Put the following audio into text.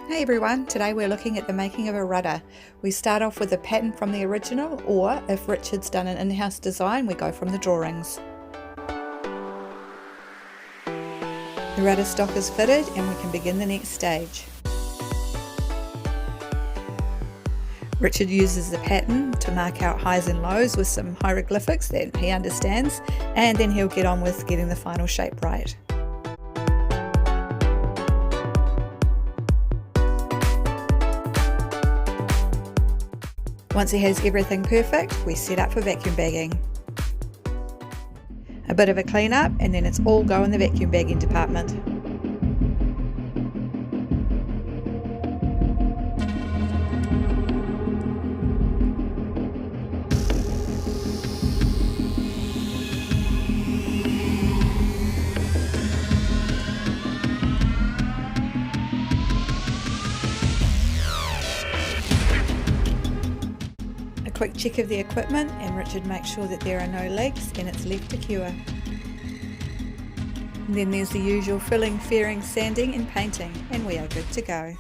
Hey everyone, today we're looking at the making of a rudder. We start off with a pattern from the original, or if Richard's done an in-house design, we go from the drawings. The rudder stock is fitted and we can begin the next stage. Richard uses the pattern to mark out highs and lows with some hieroglyphics that he understands, and then he'll get on with getting the final shape right. Once he has everything perfect, we set up for vacuum bagging. A bit of a clean up and then it's all go in the vacuum bagging department. A quick check of the equipment and Richard makes sure that there are no leaks and it's left to cure. And then there's the usual filling, fairing, sanding and painting, and we are good to go.